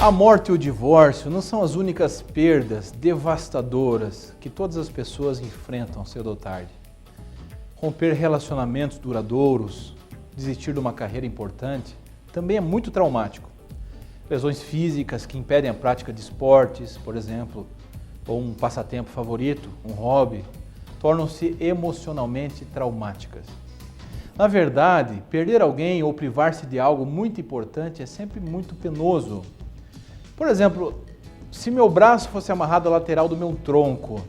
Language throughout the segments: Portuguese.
A morte e o divórcio não são as únicas perdas devastadoras que todas as pessoas enfrentam cedo ou tarde. Romper relacionamentos duradouros, desistir de uma carreira importante, também é muito traumático. Lesões físicas que impedem a prática de esportes, por exemplo, ou um passatempo favorito, um hobby, tornam-se emocionalmente traumáticas. Na verdade, perder alguém ou privar-se de algo muito importante é sempre muito penoso. Por exemplo, se meu braço fosse amarrado à lateral do meu tronco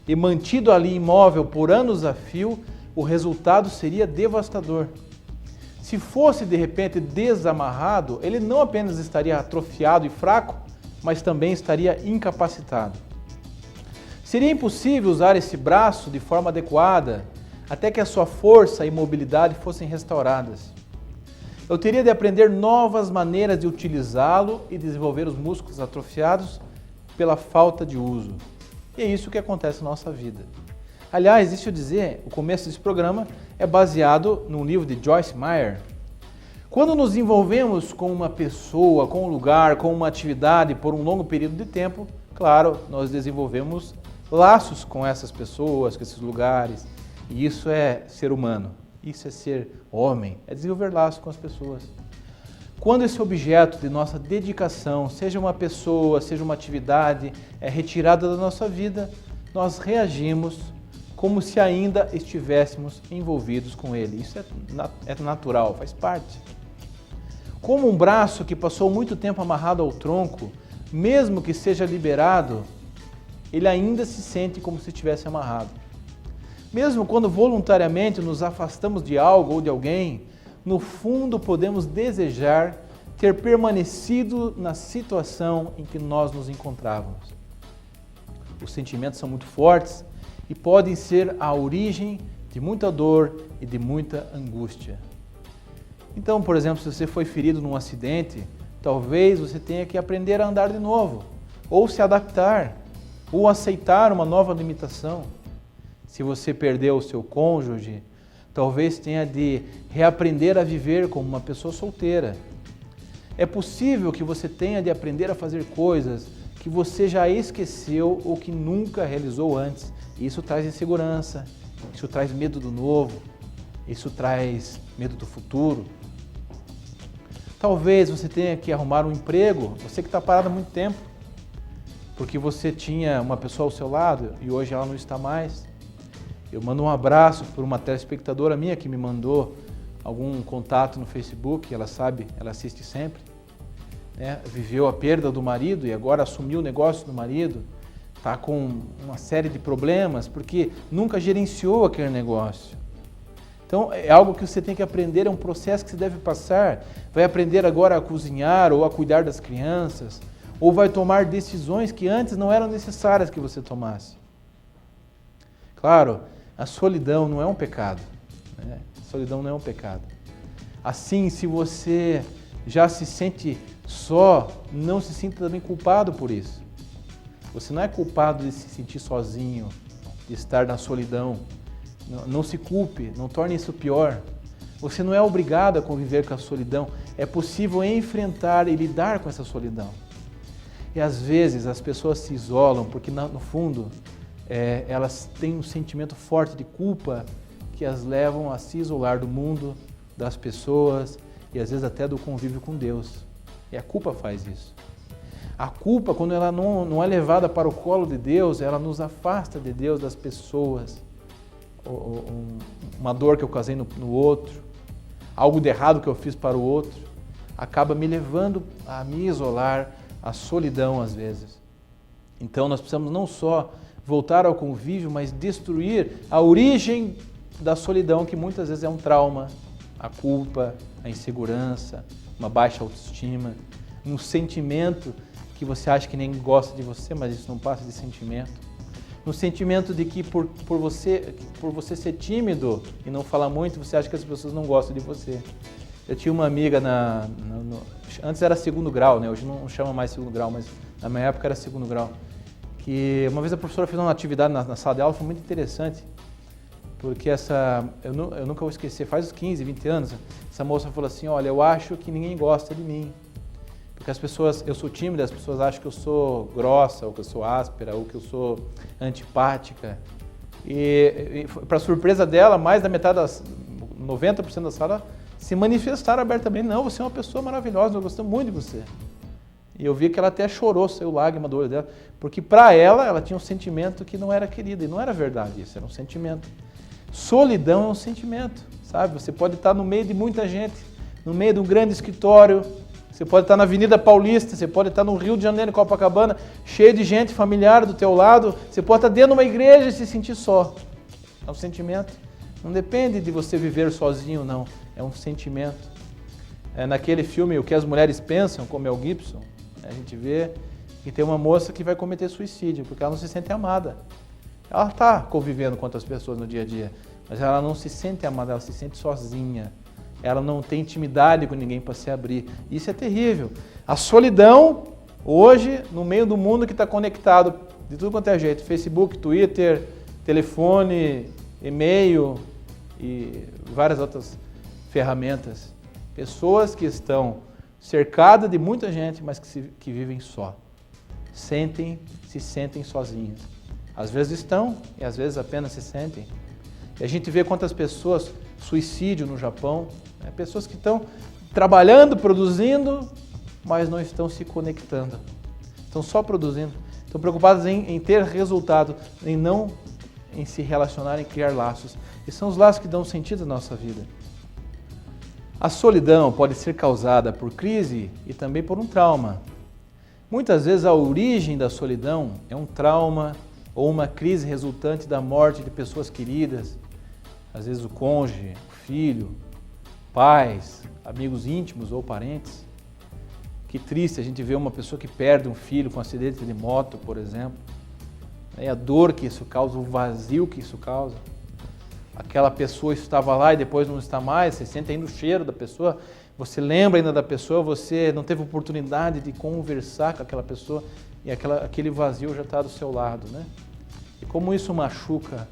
e mantido ali imóvel por anos a fio, o resultado seria devastador. Se fosse de repente desamarrado, ele não apenas estaria atrofiado e fraco, mas também estaria incapacitado. Seria impossível usar esse braço de forma adequada até que a sua força e mobilidade fossem restauradas. Eu teria de aprender novas maneiras de utilizá-lo e desenvolver os músculos atrofiados pela falta de uso. E é isso que acontece na nossa vida. Aliás, deixa eu dizer, o começo desse programa é baseado num livro de Joyce Meyer. Quando nos envolvemos com uma pessoa, com um lugar, com uma atividade por um longo período de tempo, claro, nós desenvolvemos laços com essas pessoas, com esses lugares, e isso é ser humano. Isso é ser homem, é desenvolver laços com as pessoas. Quando esse objeto de nossa dedicação, seja uma pessoa, seja uma atividade, é retirada da nossa vida, nós reagimos como se ainda estivéssemos envolvidos com ele. Isso é natural, faz parte. Como um braço que passou muito tempo amarrado ao tronco, mesmo que seja liberado, ele ainda se sente como se estivesse amarrado. Mesmo quando voluntariamente nos afastamos de algo ou de alguém, no fundo podemos desejar ter permanecido na situação em que nós nos encontrávamos. Os sentimentos são muito fortes e podem ser a origem de muita dor e de muita angústia. Então, por exemplo, se você foi ferido num acidente, talvez você tenha que aprender a andar de novo, ou se adaptar, ou aceitar uma nova limitação. Se você perdeu o seu cônjuge, talvez tenha de reaprender a viver como uma pessoa solteira. É possível que você tenha de aprender a fazer coisas que você já esqueceu ou que nunca realizou antes. Isso traz insegurança, isso traz medo do novo, isso traz medo do futuro. Talvez você tenha que arrumar um emprego, você que está parado há muito tempo, porque você tinha uma pessoa ao seu lado e hoje ela não está mais. Eu mando um abraço por uma telespectadora minha que me mandou algum contato no Facebook, ela sabe, ela assiste sempre, né? Viveu a perda do marido e agora assumiu o negócio do marido, está com uma série de problemas porque nunca gerenciou aquele negócio. Então é algo que você tem que aprender, é um processo que você deve passar, vai aprender agora a cozinhar ou a cuidar das crianças, ou vai tomar decisões que antes não eram necessárias que você tomasse. Claro, a solidão não é um pecado, né? A solidão não é um pecado. Assim, se você já se sente só, não se sinta também culpado por isso. Você não é culpado de se sentir sozinho, de estar na solidão. Não se culpe, não torne isso pior. Você não é obrigado a conviver com a solidão. É possível enfrentar e lidar com essa solidão. E às vezes as pessoas se isolam porque no fundo elas têm um sentimento forte de culpa que as levam a se isolar do mundo, das pessoas e às vezes até do convívio com Deus. E a culpa faz isso. A culpa, quando ela não é levada para o colo de Deus, ela nos afasta de Deus, das pessoas. Uma dor que eu causei no outro, algo de errado que eu fiz para o outro, acaba me levando a me isolar, à solidão às vezes. Então nós precisamos não só voltar ao convívio, mas destruir a origem da solidão, que muitas vezes é um trauma, a culpa, a insegurança, uma baixa autoestima, um sentimento que você acha que ninguém gosta de você, mas isso não passa de sentimento. Um sentimento de que por você ser tímido e não falar muito, você acha que as pessoas não gostam de você. Eu tinha uma amiga, antes era segundo grau, né? Hoje não chama mais segundo grau, mas na minha época era segundo grau. Que uma vez a professora fez uma atividade na sala de aula, foi muito interessante, porque eu nunca vou esquecer, faz uns 15, 20 anos, essa moça falou assim, olha, eu acho que ninguém gosta de mim. Porque as pessoas, eu sou tímida, as pessoas acham que eu sou grossa, ou que eu sou áspera, ou que eu sou antipática. E para surpresa dela, mais da metade, 90% da sala, se manifestaram abertamente. Não, você é uma pessoa maravilhosa, eu gosto muito de você. E eu vi que ela até chorou, saiu lágrima do olho dela, porque para ela tinha um sentimento que não era querida, e não era verdade isso, era um sentimento. Solidão é um sentimento, sabe? Você pode estar no meio de muita gente, no meio de um grande escritório, você pode estar na Avenida Paulista, você pode estar no Rio de Janeiro, em Copacabana, cheio de gente familiar do teu lado, você pode estar dentro de uma igreja e se sentir só. É um sentimento. Não depende de você viver sozinho, não. É um sentimento. Naquele filme O que as Mulheres Pensam, com Mel Gibson, a gente vê que tem uma moça que vai cometer suicídio, porque ela não se sente amada. Ela está convivendo com outras pessoas no dia a dia, mas ela não se sente amada, ela se sente sozinha. Ela não tem intimidade com ninguém para se abrir. Isso é terrível. A solidão, hoje, no meio do mundo que está conectado de tudo quanto é jeito, Facebook, Twitter, telefone, e-mail e várias outras ferramentas. Pessoas que estão cercadas de muita gente, mas que vivem só. Se sentem sozinhas. Às vezes estão e às vezes apenas se sentem. E a gente vê quantas pessoas, suicídio no Japão, pessoas que estão trabalhando, produzindo, mas não estão se conectando. Estão só produzindo. Estão preocupadas em ter resultado, em se relacionar, em criar laços. E são os laços que dão sentido à nossa vida. A solidão pode ser causada por crise e também por um trauma. Muitas vezes a origem da solidão é um trauma ou uma crise resultante da morte de pessoas queridas, às vezes o cônjuge, o filho, pais, amigos íntimos ou parentes. Que triste a gente ver uma pessoa que perde um filho com um acidente de moto, por exemplo. E a dor que isso causa, o vazio que isso causa. Aquela pessoa estava lá e depois não está mais, você sente ainda o cheiro da pessoa, você lembra ainda da pessoa, você não teve oportunidade de conversar com aquela pessoa e aquele vazio já está do seu lado, né? E como isso machuca.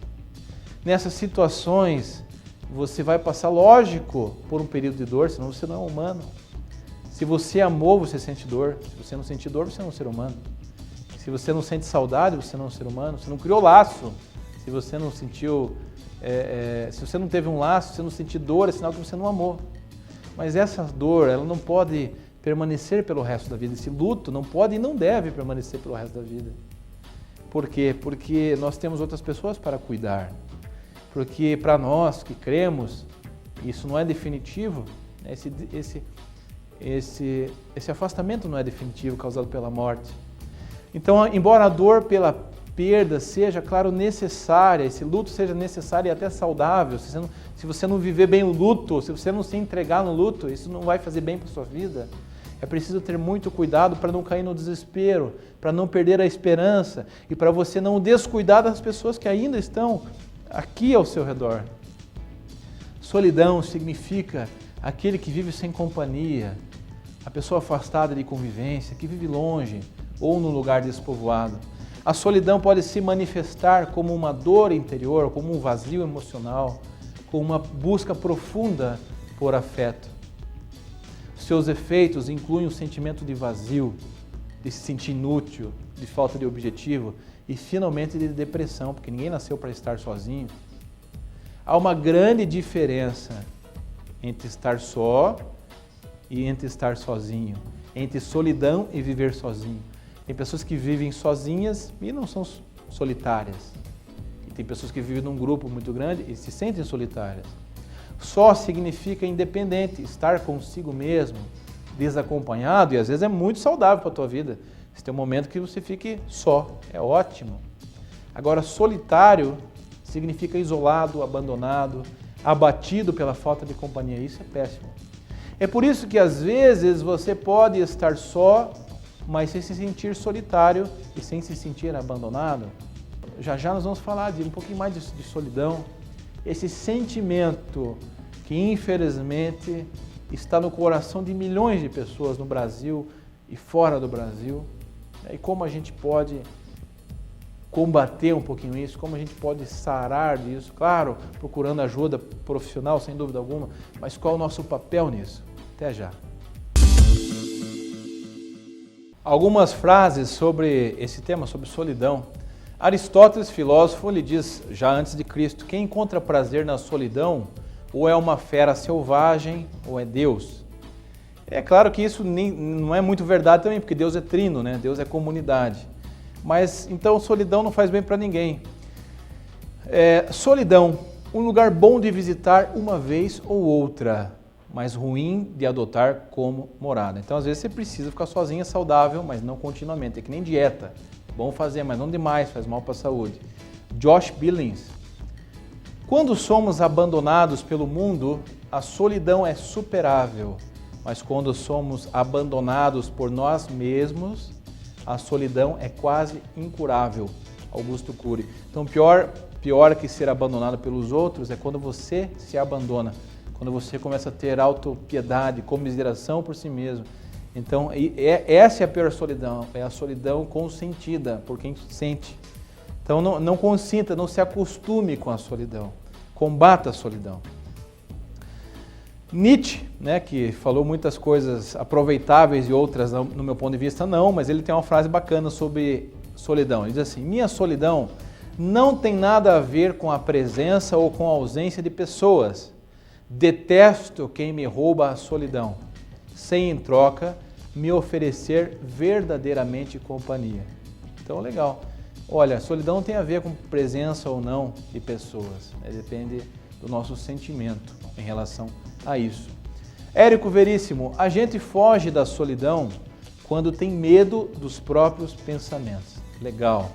Nessas situações, você vai passar, lógico, por um período de dor, senão você não é humano. Se você amou, você sente dor. Se você não sente dor, você não é um ser humano. Se você não sente saudade, você não é um ser humano. Você não criou laço. Se você não sentiu... se você não teve um laço, se você não sentiu dor, é sinal que você não amou. Mas essa dor, ela não pode permanecer pelo resto da vida. Esse luto não pode e não deve permanecer pelo resto da vida. Por quê? Porque nós temos outras pessoas para cuidar. Porque para nós que cremos, isso não é definitivo. Esse afastamento não é definitivo, causado pela morte. Então, embora a dor pela perda seja, claro, necessária, esse luto seja necessário e até saudável, se você não viver bem o luto, se você não se entregar no luto, isso não vai fazer bem para a sua vida. É preciso ter muito cuidado para não cair no desespero, para não perder a esperança e para você não descuidar das pessoas que ainda estão aqui ao seu redor. Solidão significa aquele que vive sem companhia, a pessoa afastada de convivência, que vive longe ou num lugar despovoado. A solidão pode se manifestar como uma dor interior, como um vazio emocional, como uma busca profunda por afeto. Seus efeitos incluem o sentimento de vazio, de se sentir inútil, de falta de objetivo e, finalmente, de depressão, porque ninguém nasceu para estar sozinho. Há uma grande diferença entre estar só e entre estar sozinho, entre solidão e viver sozinho. Tem pessoas que vivem sozinhas e não são solitárias. E tem pessoas que vivem num grupo muito grande e se sentem solitárias. Só significa independente, estar consigo mesmo, desacompanhado, e às vezes é muito saudável para a tua vida. Você tem um momento que você fique só, é ótimo. Agora, solitário significa isolado, abandonado, abatido pela falta de companhia. Isso é péssimo. É por isso que às vezes você pode estar só, mas sem se sentir solitário e sem se sentir abandonado. Já já nós vamos falar de um pouquinho mais de solidão. Esse sentimento que infelizmente está no coração de milhões de pessoas no Brasil e fora do Brasil. E como a gente pode combater um pouquinho isso, como a gente pode sarar disso, claro, procurando ajuda profissional, sem dúvida alguma, mas qual é o nosso papel nisso? Até já! Algumas frases sobre esse tema, sobre solidão. Aristóteles, filósofo, ele diz, já antes de Cristo, quem encontra prazer na solidão, ou é uma fera selvagem, ou é Deus. É claro que isso não é muito verdade também, porque Deus é trino, né? Deus é comunidade. Mas, então, solidão não faz bem para ninguém. Solidão, um lugar bom de visitar uma vez ou outra, mas ruim de adotar como morada. Então, às vezes, você precisa ficar sozinho, é saudável, mas não continuamente. É que nem dieta. Bom fazer, mas não demais, faz mal para a saúde. Josh Billings. Quando somos abandonados pelo mundo, a solidão é superável. Mas quando somos abandonados por nós mesmos, a solidão é quase incurável. Augusto Cury. Então, pior que ser abandonado pelos outros é quando você se abandona. Quando você começa a ter autopiedade, comiseração por si mesmo. Então, essa é a pior solidão, é a solidão consentida por quem sente. Então, não consinta, não se acostume com a solidão. Combata a solidão. Nietzsche, né, que falou muitas coisas aproveitáveis e outras, no meu ponto de vista, não, mas ele tem uma frase bacana sobre solidão. Ele diz assim, minha solidão não tem nada a ver com a presença ou com a ausência de pessoas. Detesto quem me rouba a solidão, sem em troca me oferecer verdadeiramente companhia. Então, legal. Olha, solidão não tem a ver com presença ou não de pessoas, né? Depende do nosso sentimento em relação a isso. Érico Veríssimo, a gente foge da solidão quando tem medo dos próprios pensamentos. Legal.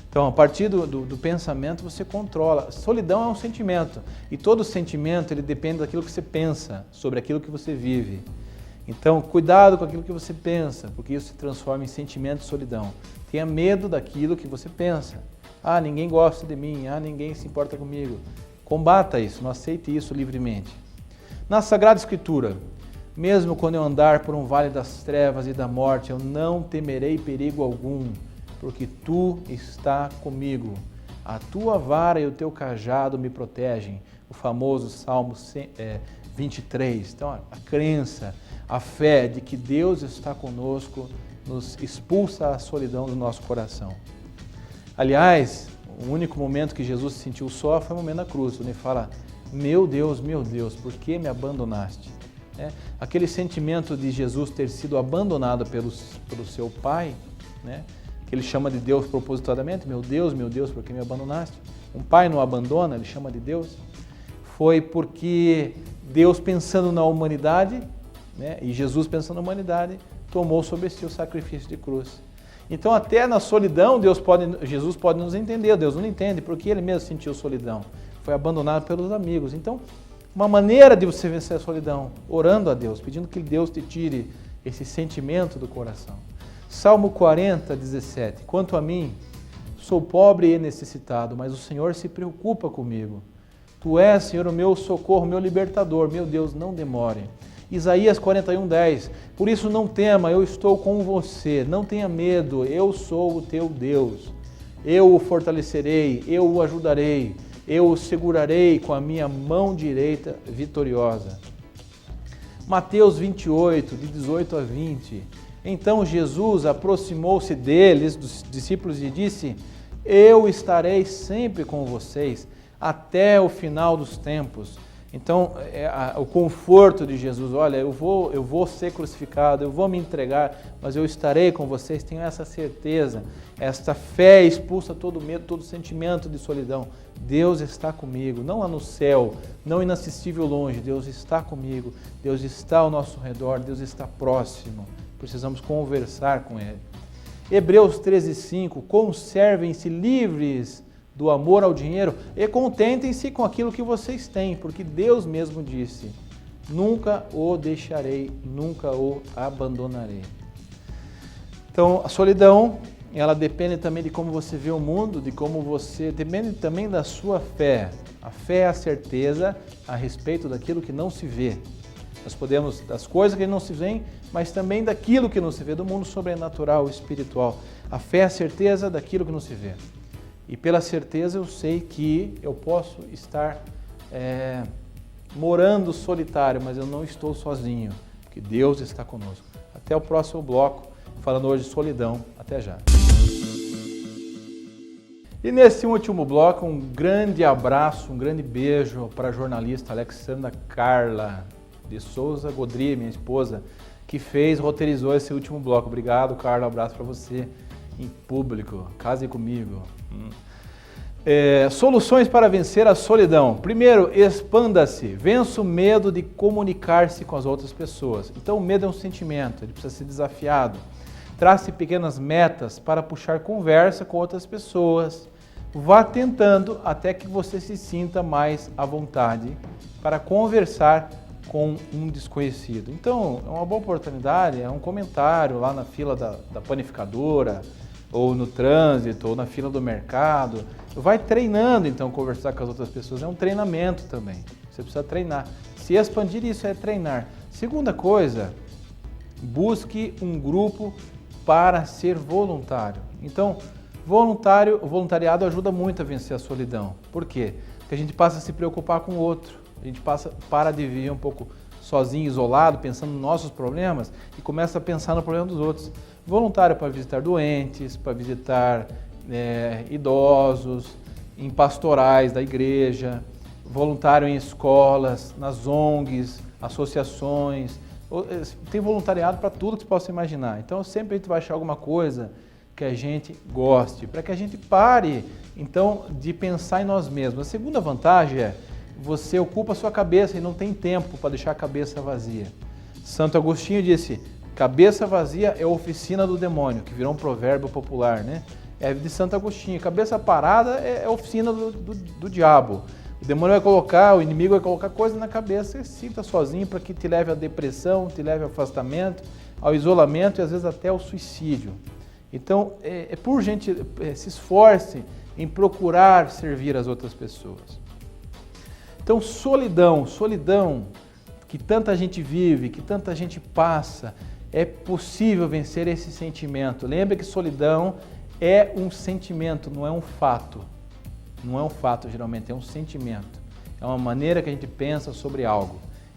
Então, a partir do pensamento, você controla. Solidão é um sentimento. E todo sentimento, ele depende daquilo que você pensa, sobre aquilo que você vive. Então, cuidado com aquilo que você pensa, porque isso se transforma em sentimento de solidão. Tenha medo daquilo que você pensa. Ah, ninguém gosta de mim. Ah, ninguém se importa comigo. Combata isso, não aceite isso livremente. Na Sagrada Escritura, mesmo quando eu andar por um vale das trevas e da morte, eu não temerei perigo algum, porque tu está comigo. A tua vara e o teu cajado me protegem. O famoso Salmo 23. Então, a crença, a fé de que Deus está conosco nos expulsa a solidão do nosso coração. Aliás, o único momento que Jesus se sentiu só foi o momento da cruz, onde ele fala, meu Deus, por que me abandonaste? Aquele sentimento de Jesus ter sido abandonado pelo seu Pai, né? Que ele chama de Deus propositadamente, meu Deus, por que me abandonaste? Um pai não abandona, ele chama de Deus. Foi porque Deus, pensando na humanidade, né, e Jesus pensando na humanidade, tomou sobre si o sacrifício de cruz. Então, até na solidão, Jesus pode nos entender, Deus não entende, porque ele mesmo sentiu solidão. Foi abandonado pelos amigos. Então, uma maneira de você vencer a solidão, orando a Deus, pedindo que Deus te tire esse sentimento do coração. Salmo 40, 17. Quanto a mim, sou pobre e necessitado, mas o Senhor se preocupa comigo. Tu és, Senhor, o meu socorro, o meu libertador. Meu Deus, não demore. Isaías 41, 10. Por isso não tema, eu estou com você. Não tenha medo, eu sou o teu Deus. Eu o fortalecerei, eu o ajudarei. Eu o segurarei com a minha mão direita vitoriosa. Mateus 28, de 18 a 20. Então Jesus aproximou-se deles, dos discípulos, e disse, eu estarei sempre com vocês até o final dos tempos. Então, o conforto de Jesus, olha, eu vou ser crucificado, eu vou me entregar, mas eu estarei com vocês, tenho essa certeza, esta fé expulsa todo medo, todo sentimento de solidão. Deus está comigo, não lá no céu, não inassistível longe, Deus está comigo, Deus está ao nosso redor, Deus está próximo, precisamos conversar com Ele. Hebreus 13:5, conservem-se livres do amor ao dinheiro e contentem-se com aquilo que vocês têm, porque Deus mesmo disse, nunca o deixarei, nunca o abandonarei. Então, a solidão, ela depende também de como você vê o mundo, depende também da sua fé. A fé é a certeza a respeito daquilo que não se vê. Nós podemos, das coisas que não se veem, mas também daquilo que não se vê, do mundo sobrenatural, espiritual. A fé é a certeza daquilo que não se vê. E pela certeza eu sei que eu posso estar morando solitário, mas eu não estou sozinho, porque Deus está conosco. Até o próximo bloco, falando hoje de solidão. Até já. E nesse último bloco, um grande abraço, um grande beijo para a jornalista Alexandra Carla de Souza Godri, minha esposa, que roteirizou esse último bloco. Obrigado, Carla, um abraço para você em público. Case comigo. Soluções para vencer a solidão. Primeiro, expanda-se. Vença o medo de comunicar-se com as outras pessoas. Então, o medo é um sentimento, ele precisa ser desafiado. Trace pequenas metas para puxar conversa com outras pessoas. Vá tentando até que você se sinta mais à vontade para conversar com um desconhecido. Então, é uma boa oportunidade, é um comentário lá na fila da panificadora, ou no trânsito, ou na fila do mercado. Vai treinando, então, conversar com as outras pessoas. É um treinamento também. Você precisa treinar. Se expandir, isso é treinar. Segunda coisa, busque um grupo para ser voluntário. Então, voluntariado ajuda muito a vencer a solidão. Por quê? Porque a gente passa a se preocupar com o outro. A gente para de viver um pouco sozinho, isolado, pensando nos nossos problemas e começa a pensar no problema dos outros. Voluntário para visitar doentes, para visitar idosos, em pastorais da igreja, voluntário em escolas, nas ONGs, associações. Tem voluntariado para tudo que você possa imaginar. Então sempre a gente vai achar alguma coisa que a gente goste, para que a gente pare então de pensar em nós mesmos. A segunda vantagem é você ocupa a sua cabeça e não tem tempo para deixar a cabeça vazia. Santo Agostinho disse: cabeça vazia é oficina do demônio, que virou um provérbio popular, né? É de Santo Agostinho. Cabeça parada é oficina do diabo. O demônio vai colocar, o inimigo vai colocar coisa na cabeça e sinta sozinho para que te leve à depressão, te leve ao afastamento, ao isolamento e às vezes até ao suicídio. Então, por gente, se esforce em procurar servir as outras pessoas. Então, solidão que tanta gente vive, que tanta gente passa, é possível vencer esse sentimento. Lembre que solidão é um sentimento, não é um fato. Não é um fato, geralmente, é um sentimento. É uma maneira que a gente pensa sobre algo.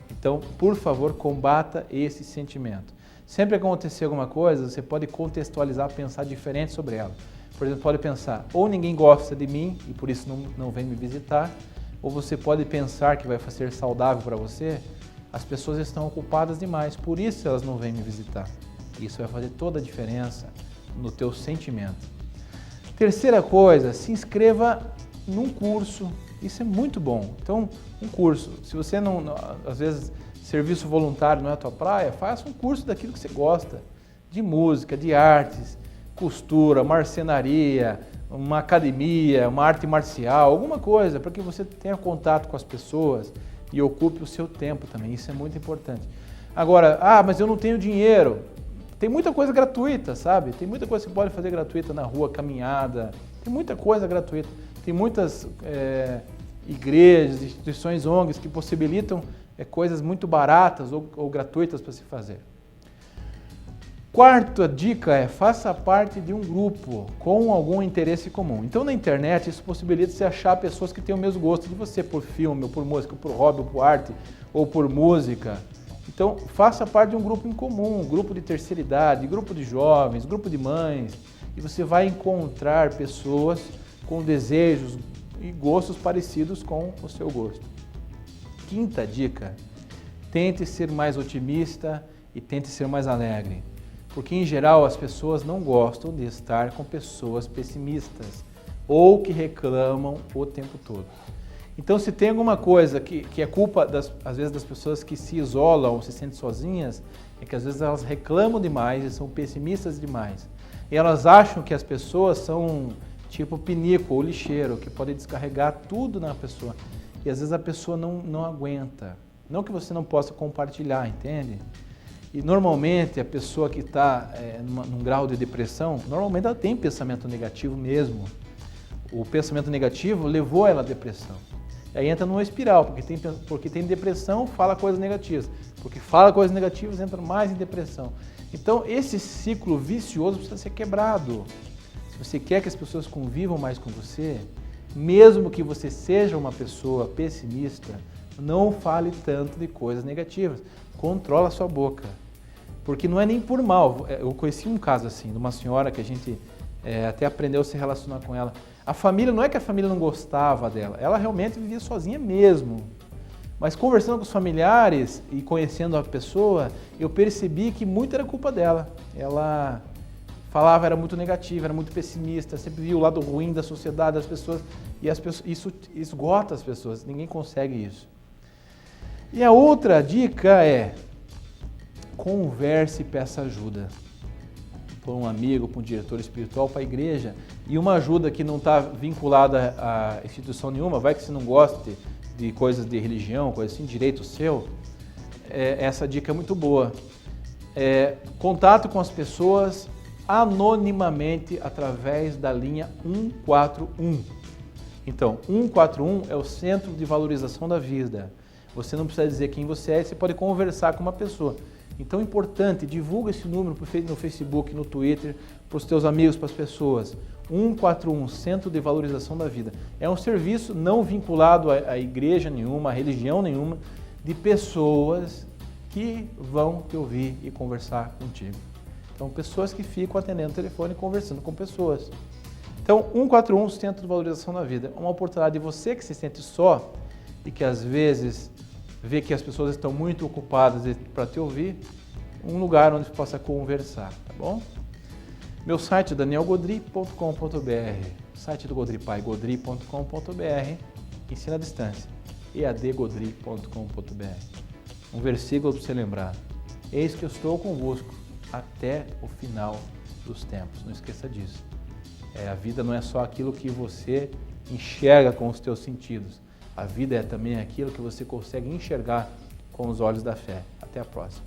Então, por favor, combata esse sentimento. Sempre que acontecer alguma coisa, você pode contextualizar, pensar diferente sobre ela. Por exemplo, pode pensar, ou ninguém gosta de mim e por isso não vem me visitar, ou você pode pensar que vai ser saudável para você, as pessoas estão ocupadas demais, por isso elas não vêm me visitar. Isso vai fazer toda a diferença no teu sentimento. Terceira coisa, se inscreva num curso, isso é muito bom. Então, um curso, se você às vezes, serviço voluntário não é a tua praia, faça um curso daquilo que você gosta, de música, de artes, costura, marcenaria, uma academia, uma arte marcial, alguma coisa, para que você tenha contato com as pessoas e ocupe o seu tempo também, isso é muito importante. Agora, mas eu não tenho dinheiro, tem muita coisa gratuita, sabe? Tem muita coisa que você pode fazer gratuita na rua, caminhada, tem muita coisa gratuita. Tem muitas igrejas, instituições ONGs que possibilitam coisas muito baratas ou gratuitas para se fazer. Quarta dica é, faça parte de um grupo com algum interesse comum. Então na internet isso possibilita você achar pessoas que têm o mesmo gosto de você, por filme, ou por música, ou por hobby, ou por arte, ou por música. Então faça parte de um grupo em comum, um grupo de terceira idade, grupo de jovens, grupo de mães, e você vai encontrar pessoas com desejos e gostos parecidos com o seu gosto. Quinta dica, tente ser mais otimista e tente ser mais alegre. Porque, em geral, as pessoas não gostam de estar com pessoas pessimistas ou que reclamam o tempo todo. Então, se tem alguma coisa que é culpa, às vezes, das pessoas que se isolam ou se sentem sozinhas, é que, às vezes, elas reclamam demais e são pessimistas demais. E elas acham que as pessoas são tipo pinico ou lixeiro, que podem descarregar tudo na pessoa. E, às vezes, a pessoa não aguenta. Não que você não possa compartilhar, entende? E normalmente a pessoa que está num grau de depressão, normalmente ela tem pensamento negativo mesmo. O pensamento negativo levou ela à depressão. E aí entra numa espiral, porque tem depressão, fala coisas negativas. Porque fala coisas negativas, entra mais em depressão. Então esse ciclo vicioso precisa ser quebrado. Se você quer que as pessoas convivam mais com você, mesmo que você seja uma pessoa pessimista, não fale tanto de coisas negativas. Controla a sua boca. Porque não é nem por mal. Eu conheci um caso assim, de uma senhora que a gente até aprendeu a se relacionar com ela. A família, não é que a família não gostava dela, ela realmente vivia sozinha mesmo. Mas conversando com os familiares e conhecendo a pessoa, eu percebi que muito era culpa dela. Ela falava, era muito negativa, era muito pessimista, sempre via o lado ruim da sociedade, das pessoas, e isso esgota as pessoas, ninguém consegue isso. E a outra dica é: converse e peça ajuda. Para um amigo, para um diretor espiritual, para a igreja. E uma ajuda que não está vinculada a instituição nenhuma, vai que você não gosta de coisas de religião, coisa assim, direito seu, essa dica é muito boa. Contato com as pessoas anonimamente através da linha 141. Então, 141 é o Centro de Valorização da Vida. Você não precisa dizer quem você é, você pode conversar com uma pessoa. Então é importante, divulga esse número no Facebook, no Twitter, para os teus amigos, para as pessoas. 141, Centro de Valorização da Vida. É um serviço não vinculado a igreja nenhuma, a religião nenhuma, de pessoas que vão te ouvir e conversar contigo. Então, pessoas que ficam atendendo o telefone e conversando com pessoas. Então, 141, Centro de Valorização da Vida. É uma oportunidade de você que se sente só e que às vezes vê que as pessoas estão muito ocupadas para te ouvir, um lugar onde você possa conversar, tá bom? Meu site é danielgodri.com.br, site do Godri Pai, godri.com.br, ensina à distância, eadgodri.com.br. Um versículo para você lembrar: eis que eu estou convosco até o final dos tempos. Não esqueça disso. A vida não é só aquilo que você enxerga com os teus sentidos. A vida é também aquilo que você consegue enxergar com os olhos da fé. Até a próxima.